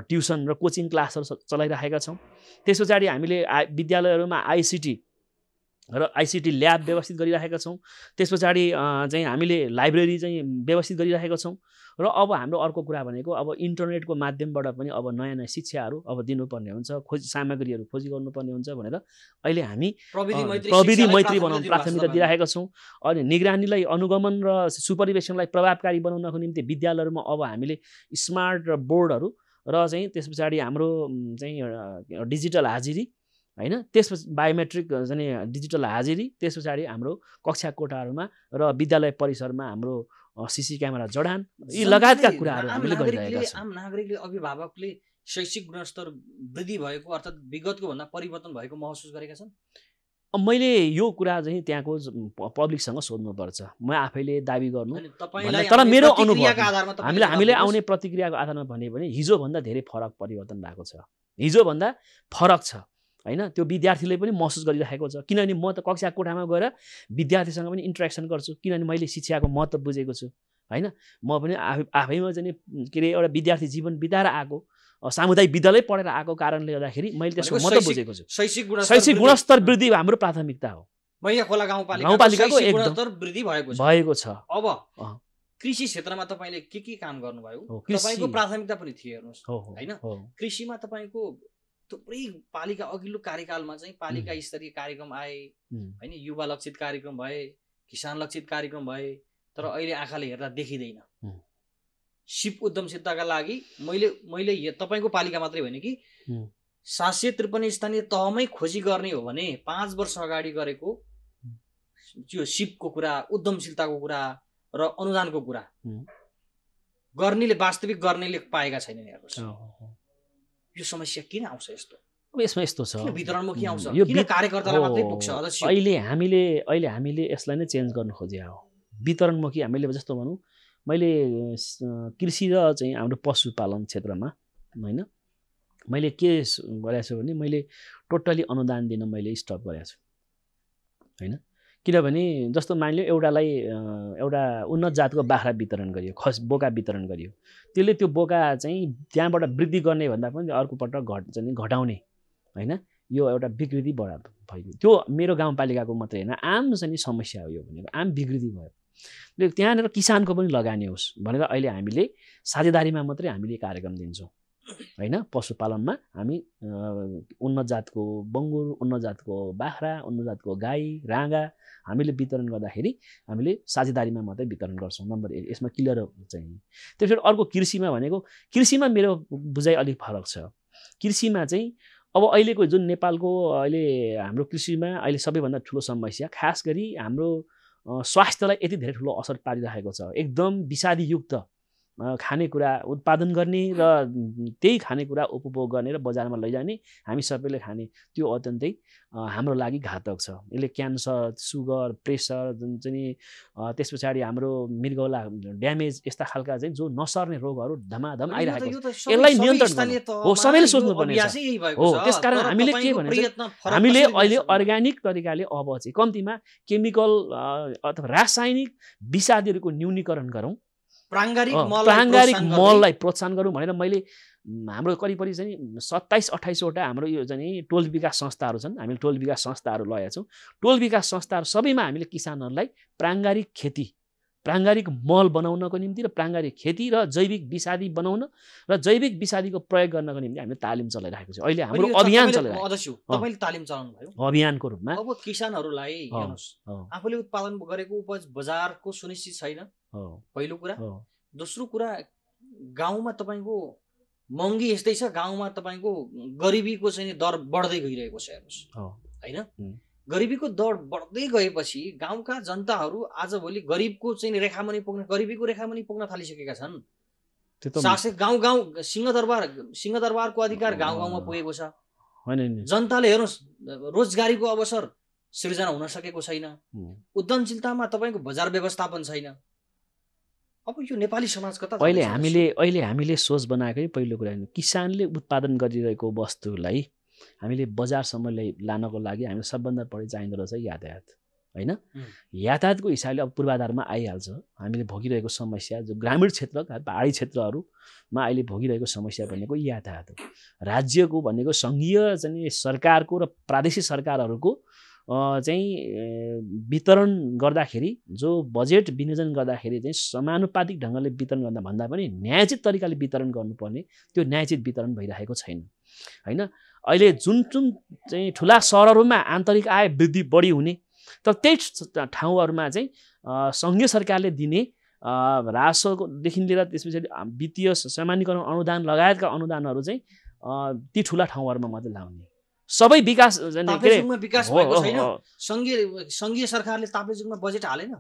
ट्युसन र कोचिङ क्लासहरू चलाइरहेका छौँ। त्यस पछाडि हामीले विद्यालयहरूमा आइसिटी ल्याब व्यवस्थित गरिरहेका छौँ। त्यस पछाडि चाहिँ हामीले लाइब्रेरी चाहिँ व्यवस्थित गरिरहेका छौँ। र अब हाम्रो अर्को कुरा भनेको अब इन्टरनेटको माध्यमबाट पनि अब नयाँ नयाँ शिक्षाहरू अब दिनुपर्ने हुन्छ, सामग्रीहरू खोजी गर्नुपर्ने हुन्छ भनेर अहिले हामी प्रविधि मैत्री बनाउन प्राथमिकता दिइरहेका छौँ। अनि निगरानीलाई, अनुगमन र सुपरिवेशनलाई प्रभावकारी बनाउनको निम्ति विद्यालयहरूमा अब हामीले स्मार्ट बोर्डहरू र चाहिँ त्यस पछाडि हाम्रो चाहिँ डिजिटल हाजिरी हैन, त्यसपछि बायोमेट्रिक चाहिँ डिजिटल हाजिरी, त्यस पछाडि हाम्रो कक्षा कोठाहरूमा र विद्यालय परिसरमा हाम्रो सीसी क्यामेरा जडान, यी लगायतका कुराहरू हामीले गरिरहेका छौँ। आम नागरिकले, अभिभावकले शैक्षिक गुणस्तर वृद्धि भएको अर्थात् विगतको भन्दा परिवर्तन भएको महसुस गरेका छन्? मैले यो कुरा चाहिँ त्यहाँको पब्लिकसँग सोध्नुपर्छ, म आफैले दाबी गर्नु। तर मेरो अनुभव हामीले आउने प्रतिक्रियाको आधारमा भने हिजोभन्दा धेरै फरक परिवर्तन भएको छ, हिजोभन्दा फरक छ हैन। त्यो विद्यार्थीले पनि महसुस गरिरहेको छ, किनभने म त कक्षा कोठामा गएर विद्यार्थीसँग पनि इन्टरेक्सन गर्छु, किनभने मैले शिक्षाको महत्त्व बुझेको छु हैन। म पनि आफैमा चाहिँ के अरे एउटा विद्यार्थी जीवन बिताएर आएको, सामुदायिक विद्यालय पढेर आएको कारणले गर्दाखेरि मैले त्यसको महत्त्व बुझेको छु। शैक्षिक गुणस्तर वृद्धि हाम्रो प्राथमिकता हो मैया खोला गाउँपालिकाको गाउँपालिकाको शैक्षिक एकदम गुणस्तर वृद्धि भएको छ। भएको छ। अब अँ। कृषि क्षेत्रमा तपाईँले के काम गर्नुभयो? हो, कृषि- तपाईँको प्राथमिकता पनि थियो हेर्नुहोस् हो हो हैन? हो। कृषिमा तपाईँको थुप्रै पालिका अघिल्लो कार्यकालमा चाहिँ पालिका स्तरीय कार्यक्रम आए हैन, युवा लक्षित कार्यक्रम भए, किसान लक्षित कार्यक्रम भए, तर अहिले आँखाले हेर्दा देखिँदैन। सिप उद्यमशीलताका लागि मैले तपाईँको पालिका मात्रै होइन कि 753 स्थानीय तहमै खोजी गर्ने हो भने 5 वर्ष अगाडि गरेको त्यो सिपको कुरा, उद्यमशीलताको कुरा र अनुदानको कुरा गर्नेले वास्तविक गर्नेले पाएका छैनन् हेर्नुहोस्। यो समस्या किन आउँछ यस्तो? अब यसमा यस्तो छ, किन वितरणमुखी आउँछ? यो किन कार्यकर्तालाई मात्रै पुग्छ? अध्यक्ष अहिले हामीले यसलाई नै चेन्ज गर्न खोजे हो। वितरणमुखी हामीले जस्तो भनौँ, मैले कृषि र चाहिँ हाम्रो पशुपालन क्षेत्रमा होइन मैले के गरेको छु भने मैले टोटली अनुदान दिन मैले स्टप गरेको छु होइन। किनभने जस्तो मानिलियो एउटालाई एउटा उन्नत जातको बाख्रा वितरण गरियो, बोका वितरण गरियो, त्यसले त्यो बोका चाहिँ त्यहाँबाट वृद्धि गर्ने भन्दा पनि अर्कोपल्ट घटाउने होइन, यो एउटा विकृति भयो। त्यो मेरो गाउँपालिकाको मात्रै होइन, आम चाहिँ समस्या हो यो भनेको, आम विकृति भयो। त्यहाँनिर किसानको पनि लगानी होस् भनेर अहिले हामीले साझेदारीमा मात्रै हामीले कार्यक्रम दिन्छौँ होइन। पशुपालनमा हामी उन्नत जातको बङ्गुर, उन्नत जातको बाख्रा, उन्नत जातको गाई, राँगा हामीले वितरण गर्दाखेरि हामीले साझेदारीमा मात्रै वितरण गर्छौँ। नम्बर 1 यसमा क्लियर चाहिँ। त्यसपछि अर्को कृषिमा भनेको, कृषिमा मेरो बुझाइ अलिक फरक छ। कृषिमा चाहिँ अब अहिलेको जुन नेपालको अहिले हाम्रो कृषिमा अहिले सबैभन्दा ठुलो समस्या खास गरी हाम्रो स्वास्थ्यलाई यति धेरै ठुलो असर पारिरहेको छ। एकदम विषादीयुक्त खानेकुरा उत्पादन गर्ने र त्यही खानेकुरा उपभोग गर्ने र बजारमा लैजाने, हामी सबैले खाने, त्यो अत्यन्तै हाम्रो लागि घातक छ। यसले क्यान्सर, सुगर, प्रेसर जुन चाहिँ त्यस पछाडि हाम्रो मृगौला ड्यामेज यस्ता खालका चाहिँ जो नसर्ने रोगहरू धमाधम आइरहेको छ। यसलाई नियन्त्रण गर्नु हो, सबैले सोच्नुपर्ने छ हो। त्यसकारण हामीले के भन्छ, हामीले अहिले अर्ग्यानिक तरिकाले अब चाहिँ कम्तीमा केमिकल अथवा रासायनिक विषादीहरूको न्यूनीकरण गरौँ, प्राङ्गारिक मललाई प्रोत्साहन गरौँ भनेर मैले हाम्रो करिब चाहिँ 27-28 वटा हाम्रो यो चाहिँ टोल विकास संस्थाहरू छन्। हामीले टोल विकास संस्थाहरू लगाएका छौँ। टोल विकास संस्थाहरू सबैमा हामीले किसानहरूलाई प्राङ्गारिक खेती, प्राङ्गारिक मल बनाउनको निम्ति र प्राङ्गारिक खेती र जैविक विषादी बनाउन र जैविक विषादीको प्रयोग गर्नको निम्ति हामीले तालिम चलाइरहेको छ। अहिले हाम्रो अभियान चलाइरहेको छ। तपाईले तालिम चलाउनु भयो अभियानको रूपमा। अब किसानहरूलाई हेर्नुस्, आफूले उत्पादन गरेको उपज बजारको सुनिश्चित छैन, पहिलो कुरा। दोस्रो कुरा, गाउँमा तपाईँको महँगी यस्तै छ, गाउँमा तपाईँको गरिबीको चाहिँ दर बढ्दै गइरहेको छ हेर्नुहोस् होइन। गरिबीको दर बढ्दै गएपछि गाउँका जनताहरू आजभोलि गरिबको चाहिँ रेखामुनि पुग्न, गरिबीको रेखामुनि पुग्न थालिसकेका छन्। शासक गाउँ सिंहदरबारको अधिकार गाउँ गाउँमा पुगेको छ। जनताले हेर्नुहोस्, रोजगारीको अवसर सृजना हुन सकेको छैन, उद्यमशीलतामा तपाईँको बजार व्यवस्थापन छैन। अब यो नेपाली समाज कता अहिले हामीले सोच बनाएकै पहिलो कुरा किसानले उत्पादन गरिरहेको वस्तुलाई हामीले बजारसम्म लानको लागि हामीले सबभन्दा बढी चाहिँदो रहेछ यातायात होइन। यातायातको हिसाबले अब पूर्वाधारमा आइहाल्छ। हामीले भोगिरहेको समस्या जो ग्रामीण क्षेत्र, पहाडी क्षेत्रहरूमा अहिले भोगिरहेको समस्या भनेको यातायात हो। राज्यको भनेको सङ्घीय चाहिँ सरकारको र प्रादेशिक सरकारहरूको चाहिँ वितरण गर्दाखेरि, जो बजेट विनियोजन गर्दाखेरि चाहिँ समानुपातिक ढङ्गले वितरण गर्दा भन्दा पनि न्यायोचित तरिकाले वितरण गर्नुपर्ने, त्यो न्यायोचित वितरण भइरहेको छैन होइन। अहिले जुन चाहिँ ठुला सहरहरूमा आन्तरिक आय वृद्धि बढी हुने, तर त्यही ठाउँहरूमा चाहिँ सङ्घीय सरकारले दिने राजस्वदेखि लिएर त्यसपछि वित्तीय सामान्यीकरण अनुदान लगायतका अनुदानहरू चाहिँ ती ठुला ठाउँहरूमा मात्रै लाउने। सबै विकास भएको छैन। सङ्घीय सरकारले ताप्लेजुङमा बजेट हालेन,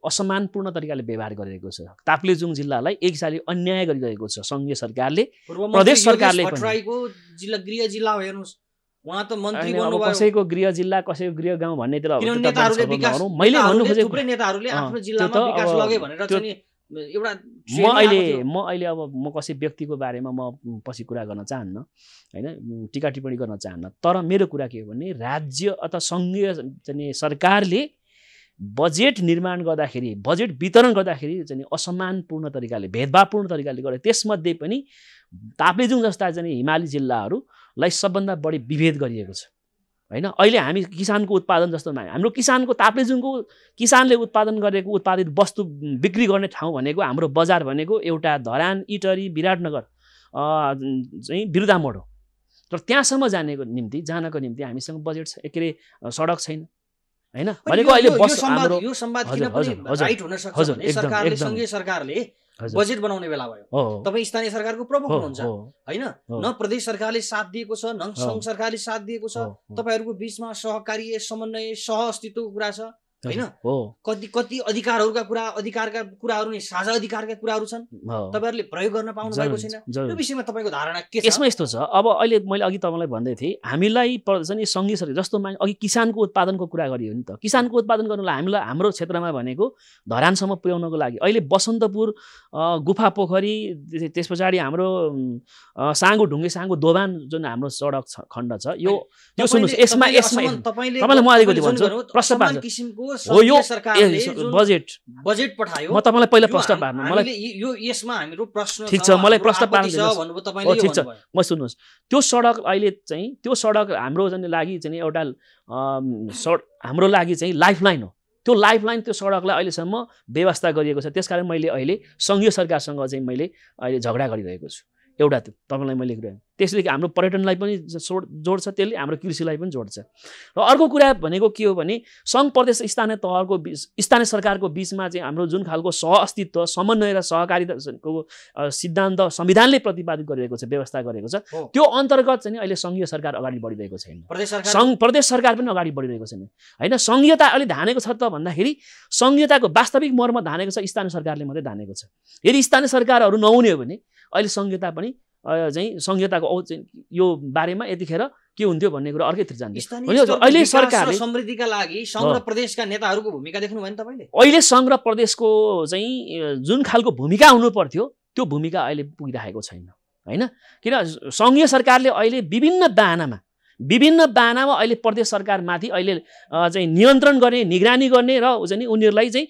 असमानपूर्ण तरिकाले व्यवहार गरिरहेको छ। ताप्लेजुङ जिल्लालाई एक हिसाबले अन्याय गरिरहेको छ सङ्घीय सरकारले, प्रदेश सरकारले पनि। जिल्ला गृह जिल्ला हो हेर्नुस्, उहाँ त मन्त्री बन्नुभयो। कसैको गृह जिल्ला, कसैको गृह गाउँ भन्ने मैले भन्नु खोजेको थुप्रै नेताहरूले आफ्नो जिल्लामा विकास लगे भनेर चाहिँ एउटा म अहिले अब म कसै व्यक्तिको बारेमा म पछि कुरा गर्न चाहन्न होइन, टिका टिप्पणी गर्न चाहन्न। तर मेरो कुरा के हो भने राज्य अथवा सङ्घीय चाहिँ सरकारले बजेट निर्माण गर्दाखेरि, बजेट वितरण गर्दाखेरि चाहिँ असमानपूर्ण तरिकाले, भेदभावपूर्ण तरिकाले गरे। त्यसमध्ये पनि ताप्लेजुङ जस्ता चाहिँ हिमाली जिल्लाहरूलाई सबभन्दा बढी विभेद गरिएको छ होइन। अहिले हामी किसानको उत्पादन जस्तो हाम्रो किसानको ताप्लेजुङको किसानले उत्पादन गरेको उत्पादित वस्तु बिक्री गर्ने ठाउँ भनेको हाम्रो बजार भनेको एउटा धरान, इटरी, विराटनगर चाहिँ बिरुदामोड हो। तर त्यहाँसम्म जानको निम्ति हामीसँग बजेट के अरे सडक छैन होइन। भनेको अहिले यो संवाद किन पनि राइट हुन सक्छ भने सरकारले, सङ्घीय सरकारले बजेट बनाउने बेला भयो, तपाईँ स्थानीय सरकारको प्रमुख हुनुहुन्छ होइन, न प्रदेश सरकारले साथ दिएको छ न सङ्घ सरकारले साथ दिएको छ, तपाईँहरूको बिचमा सहकार्य, समन्वय, सह अस्तित्वको कुरा छ होइन। कति अधिकारका कुराहरू नै साझा अधिकारका कुराहरू छन्, तपाईँहरूले प्रयोग गर्न पाउनु भएको छैन। यो विषयमा तपाईँको धारणा के छ? यसमा यस्तो छ, अब अहिले मैले अघि तपाईँलाई भन्दै थिएँ, हामीलाई चाहिँ सङ्घीय सरकार जस्तो अघि किसानको उत्पादनको कुरा गरियो नि त। किसानको उत्पादन गर्नुलाई हामीलाई हाम्रो क्षेत्रमा भनेको धरानसम्म पुर्याउनको लागि अहिले बसन्तपुर, गुफा पोखरी, त्यस पछाडि हाम्रो साँगो दोभान जुन हाम्रो सडक खण्ड छ, यो सुन्नुहोस्, यसमा तपाईँलाई म अलिकति भन्छु, प्रश्न पार्छु हो यो बजेट पठायो। म तपाईँलाई पहिला प्रश्न पार्नु, मलाई यसमा हाम्रो प्रश्न ठिक छ, मलाई प्रश्न पार्नु ठिक छ। म सुन्नुहोस्, त्यो सडक अहिले चाहिँ त्यो सडक हाम्रो लागि चाहिँ एउटा हाम्रो लागि चाहिँ लाइफलाइन हो। त्यो लाइफलाइन, त्यो सडकलाई अहिलेसम्म व्यवस्था गरिएको छ। त्यसकारण मैले अहिले सङ्घीय सरकारसँग चाहिँ मैले अहिले झगडा गरिरहेको छु। एउटा त्यो तपाईँलाई मैले कुरा, त्यसले हाम्रो पर्यटनलाई पनि जोड्छ, त्यसले हाम्रो कृषिलाई पनि जोड्छ। र अर्को कुरा भनेको के हो भने सङ्घ प्रदेश स्थानीय तहको स्थानीय सरकारको बिचमा चाहिँ हाम्रो जुन खालको सह अस्तित्व, समन्वय र सहकारिताको सिद्धान्त संविधानले प्रतिपादित गरिरहेको छ, व्यवस्था गरेको छ, त्यो अन्तर्गत चाहिँ अहिले सङ्घीय सरकार अगाडि बढिरहेको छैन, प्रदेश सरकार पनि अगाडि बढिरहेको छैन होइन। सङ्घीयता अहिले धानेको छ त भन्दाखेरि सङ्घीयताको वास्तविक मर्म धानेको छ स्थानीय सरकारले मात्रै धानेको छ। यदि स्थानीय सरकारहरू नहुने हो भने अहिले सङ्घीयता पनि चाहिँ सङ्घीयताको यो बारेमा यतिखेर के हुन्थ्यो भन्ने कुरा अर्कैतिर जान्थ्यो। अहिले सरकारले समृद्धिका लागि सङ्घ र प्रदेशका नेताहरूको भूमिका देख्नुभयो नि तपाईँले? अहिले सङ्घ र प्रदेशको चाहिँ जुन खालको भूमिका हुनु पर्थ्यो त्यो भूमिका अहिले पुगिरहेको छैन होइन। किन सङ्घीय सरकारले अहिले विभिन्न बाहनामा अहिले प्रदेश सरकारमाथि अहिले चाहिँ नियन्त्रण गर्ने, निगरानी गर्ने र चाहिँ उनीहरूलाई चाहिँ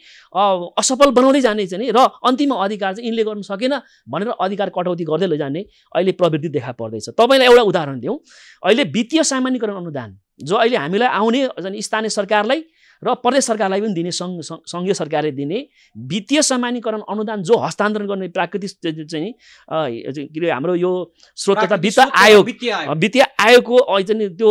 असफल बनाउँदै जाने चाहिँ र अन्तिम अधिकार चाहिँ यिनले गर्नु सकेन भनेर अधिकार कटौती गर्दै लैजाने अहिले प्रवृत्ति देखा पर्दैछ। तपाईँलाई एउटा उदाहरण दिउँ, अहिले वित्तीय सामान्यीकरण अनुदान जो अहिले हामीलाई आउने स्थानीय सरकारलाई र प्रदेश सरकारलाई पनि दिने सङ्घीय सरकारले दिने वित्तीय सामान्यीकरण अनुदान जो हस्तान्तरण गर्ने प्राकृतिक चाहिँ हाम्रो यो स्रोत तथा वित्तीय आयोगको चाहिँ त्यो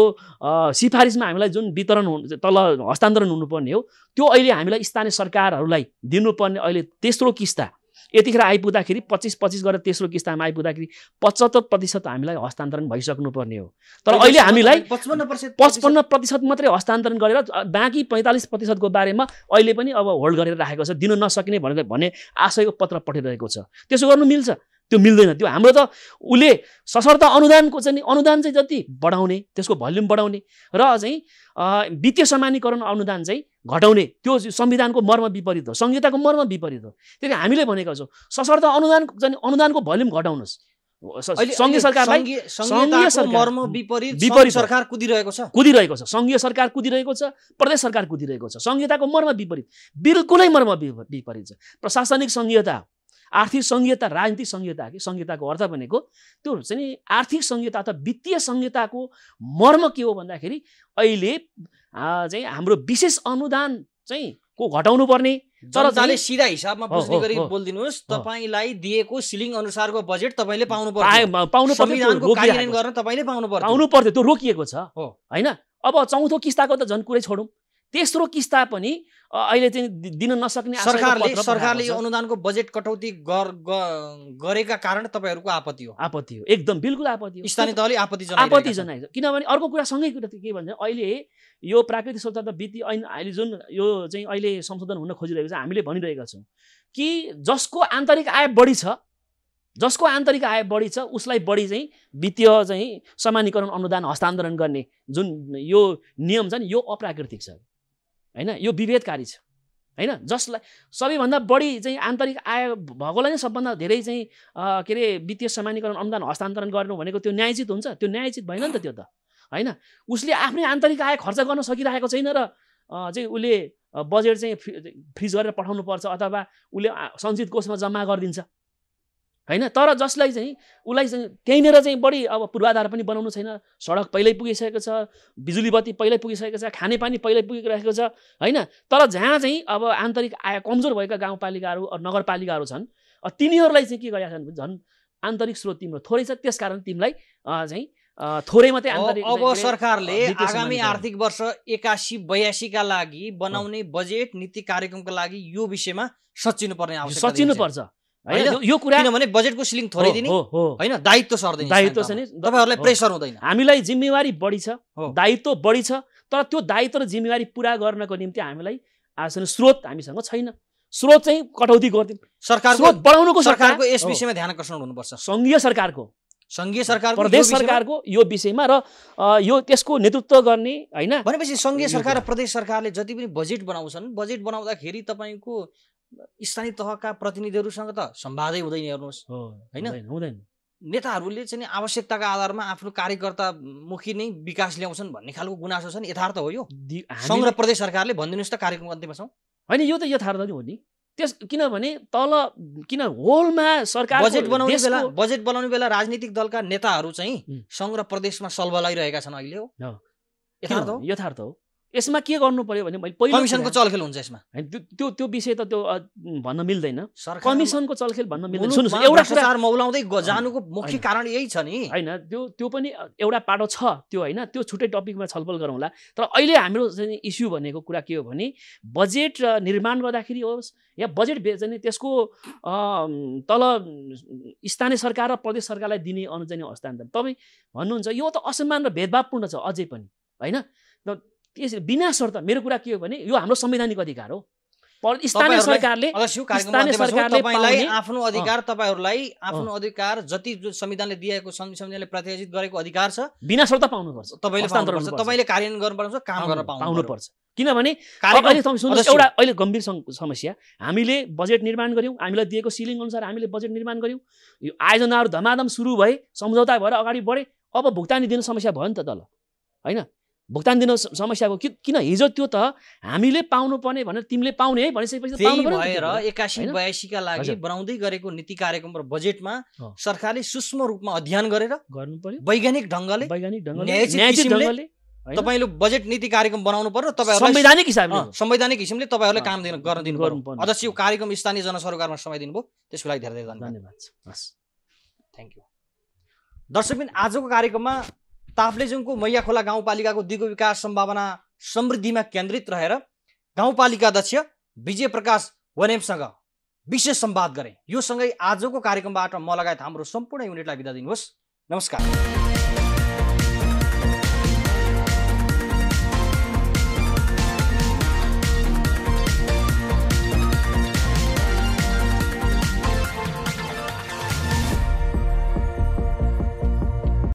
सिफारिसमा हामीलाई जुन वितरण तल हस्तान्तरण हुनुपर्ने हो त्यो अहिले हामीलाई स्थानीय सरकारहरूलाई दिनुपर्ने अहिले तेस्रो किस्ता यतिखेर आइपुग्दाखेरि 25-25 गरेर तेस्रो किस्तामा आइपुग्दाखेरि 75% हामीलाई हस्तान्तरण भइसक्नु पर्ने हो। तर अहिले हामीलाई 55% मात्रै हस्तान्तरण गरेर बाँकी 45% को बारेमा अहिले पनि अब होल्ड गरेर राखेको छ, दिन नसकिने भन्ने आशयको पत्र पठाइरहेको छ। त्यसो गर्नु मिल्छ? त्यो मिल्दैन। त्यो हाम्रो त उसले सशर्त अनुदान चाहिँ जति बढाउने, त्यसको भल्युम बढाउने र चाहिँ वित्तीय सामान्यीकरण अनुदान चाहिँ घटाउने, त्यो संविधानको मर्म विपरीत हो, संहिताको मर्म विपरीत हो। त्यसले हामीले भनेका छौँ सशर्त अनुदानको भल्युम घटाउनुहोस्। सङ्घीय सरकारलाई मर्म विपरीत सरकार कुदिरहेको छ, सङ्घीय सरकार कुदिरहेको छ, प्रदेश सरकार कुदिरहेको छ। संहिताको मर्म विपरीत, बिल्कुलै मर्म विपरीत छ। प्रशासनिक संहिता, आर्थिक संहिता, राजनीतिक संहिता कि संहिताको अर्थ भनेको त्यो चाहिँ आर्थिक संहिता अथवा वित्तीय संहिताको मर्म के हो भन्दाखेरि अहिले चाहिँ हाम्रो विशेष अनुदान चाहिँ को घटाउनु पर्ने। जनताले सिधा हिसाबमा बुझ्ने गरी बोल्दिनुहोस्, तपाईलाई दिएको सिलिङ अनुसारको बजेट तपाईले पाउनु पर्छ, संविधानको कार्यान्वयन गर्न तपाईले पाउनु पर्थ्यो, त्यो रोकिएको छ हैन। अब चौथो किस्ताको त झन् कुरै छोडौँ, तेस्रो किस्ता पनि अहिले चाहिँ दिन नसक्ने सरकारले यो अनुदानको बजेट कटौती गरेका कारण तपाईहरूको आपत्ति हो एकदम बिल्कुल आपत्ति हो। स्थानीय तहले आपत्ति जनाएको किनभने अर्को कुरा सँगै कुरा के भन्छ, अहिले यो प्राकृतिक स्रोत तथा वित्तीय ऐन अहिले जुन यो चाहिँ अहिले संशोधन हुन खोजिरहेको छ, हामीले भनिरहेका छौँ कि जसको आन्तरिक आय बढी छ उसलाई बढी चाहिँ वित्तीय चाहिँ सामान्यीकरण अनुदान हस्तान्तरण गर्ने जुन यो नियम छ नि यो अप्राकृतिक छ हैन, यो विभेदकारी छ हैन। जसलाई सबैभन्दा बढी चाहिँ आन्तरिक आय भएकोलाई नै सबभन्दा धेरै चाहिँ के अरे वित्तीय सामान्यीकरण अनुदान हस्तान्तरण गर्नु भनेको त्यो न्यायोचित हुन्छ? त्यो न्यायोचित भएन नि त त्यो त हैन। उसले आफ्नै आन्तरिक आय खर्च गर्न सकिरहेको छैन र चाहिँ उसले बजेट चाहिँ फ्रिज गरेर पठाउनु पर्छ अथवा उसले सञ्चित कोषमा जम्मा गरिदिन्छ हैन। तर जसलाई चाहिँ उसलाई चाहिँ त्यहीँनिर चाहिँ बढी अब पूर्वाधार पनि बनाउनु छैन, सडक पहिल्यै पुगिसकेको छ, बिजुली बत्ती पहिल्यै पुगिसकेको छ, खानेपानी पहिल्यै पुगिरहेको छ हैन। तर जहाँ चाहिँ अब आन्तरिक आय कमजोर भएका गाउँपालिकाहरू नगरपालिकाहरू छन्, तिनीहरूलाई चाहिँ के गरेका छन् भने झन् आन्तरिक स्रोत तिम्रो थोरै छ, त्यसकारण तिमीलाई चाहिँ थोरै मात्रै आन्तरिक अब सरकारले आगामी आर्थिक वर्ष 81-82 का लागि बनाउने बजेट नीति कार्यक्रमका लागि यो विषयमा सचिनु पर्ने आवश्यकता सचिनु पर्छ हैन। यो कुरा किनभने बजेटको सिलिङ थोरै दिने हैन, दायित्व सर्दैन, दायित्व छ नि, तपाईहरुलाई प्रेसर हुँदैन। हामीलाई जिम्मेवारी बढी छ, दायित्व बढी छ, तर त्यो दायित्व र जिम्मेवारी पूरा गर्नको निम्ति हामीलाई आसन स्रोत हामीसँग छैन। स्रोत चाहिँ कटौती गर्दिम, सरकारको बढाउनुको सरकारको यस विषयमा ध्यान आकर्षण हुनुपर्छ। संघीय सरकारको प्रदेश सरकारको यो विषयमा र यो त्यसको नेतृत्व गर्ने हैन। भनेपछि संघीय सरकार र प्रदेश सरकारले जति पनि बजेट बनाउँछन्, बजेट बनाउँदाखेरि तपाईको स्थानीय तहका प्रतिनिधिहरूसँग त संवादै हुँदैन। हेर्नुहोस् हैन, हुँदैन। नेताहरूले चाहिँ आवश्यकताका आधारमा आफ्नो कार्यकर्ता मुखी नै विकास ल्याउँछन् भन्ने खालको गुनासो छ नि, यथार्थ हो यो? संघ र प्रदेश सरकारले भनिदिनुस् त कार्यक्रम अन्त्यमा छौं हैन, यो त यथार्थ नै हो नि। किनभने तल किन होलमा सरकार बजेट बनाउने बेला राजनीतिक दलका नेताहरू चाहिँ संघ र प्रदेशमा सल्भलाइरहेका छन् अहिले। हो यथार्थ हो, यथार्थ हो। यसमा के गर्नु पर्यो भने मैले पहिलो कमिसनको चलखेल हुन्छ यसमा। त्यो विषय त त्यो भन्न मिल्दैन, कमिसनको चलखेल भन्न मिल्दैन। सुन्नुस्, एउटा कुरा मौलाउँदै जानुको मुख्य कारण यही छ नि हैन। त्यो पनि एउटा पाटो छ त्यो हैन, त्यो छुट्टै टपिकमा छलफल गरौँला। तर अहिले हाम्रो चाहिँ इस्यु भनेको कुरा के हो भने बजेट निर्माण गर्दाखेरि होस् या बजेट चाहिँ त्यसको तल स्थानीय सरकार र प्रदेश सरकारलाई दिने अनुजनी हस्तान्तरण तपाईँ भन्नुहुन्छ यो त असमान र भेदभावपूर्ण छ अझै पनि हैन। त्यस बिना शर्त मेरो कुरा के हो भने यो हाम्रो संवैधानिक अधिकार हो। स्थानीय सरकारले तपाईलाई आफ्नो अधिकार, तपाईहरुलाई आफ्नो अधिकार जति संविधानले दिएको संविधानले प्रतिष्ठित गरेको अधिकार छ बिना शर्त पाउनुपर्छ। तपाईले कार्यान्वयन गर्नुपर्छ, काम गर्न पाउनुपर्छ। किनभने अहिले सुन्नुहोस्, एउटा अहिले गम्भीर समस्या, हामीले बजेट निर्माण गर्यौं, हामीलाई दिएको सिलिङ अनुसार हामीले बजेट निर्माण गर्यौं, यो आयोजनाहरू धमाधम सुरु भए, सम्झौता भएर अगाडि बढे, अब भुक्तानी दिन समस्या भयो नि त तल हैन। भुक्तान दिन समस्या हो किन? हिजो त्यो त हामीले पाउनु पर्ने भनेर तिमीले पाउने है भनिसकेपछि पाउनु पर्यो। भएर 81-82 का लागि बनाउँदै गरेको नीति कार्यक्रम र बजेटमा सरकारले सूक्ष्म रूपमा अध्ययन गरेर गर्नु पर्यो, वैज्ञानिक ढंगले न्यायिक ढंगले तपाईले बजेट नीति कार्यक्रम बनाउनु पर्यो। तपाईहरुलाई संवैधानिक हिसाबले तपाईहरुले काम गर्न दिनु पर्यो। अध्यक्ष, यो कार्यक्रम स्थानीय जनसरोकारमा समय दिनुभयो, त्यसको लागि धेरै धेरै धन्यवाद। Thank you. दर्शकबिन, आजको कार्यक्रममा ताप्लेजुङको मैया खोला गाउँपालिकाको दिगो विकास सम्भावना समृद्धिमा केन्द्रित रहेर गाउँपालिका अध्यक्ष विजय प्रकाश वनेमसँग विशेष संवाद गरे। यो सँगै आजको कार्यक्रमबाट म लगायत हाम्रो सम्पूर्ण युनिटलाई बिदा दिनुहोस्। नमस्कार।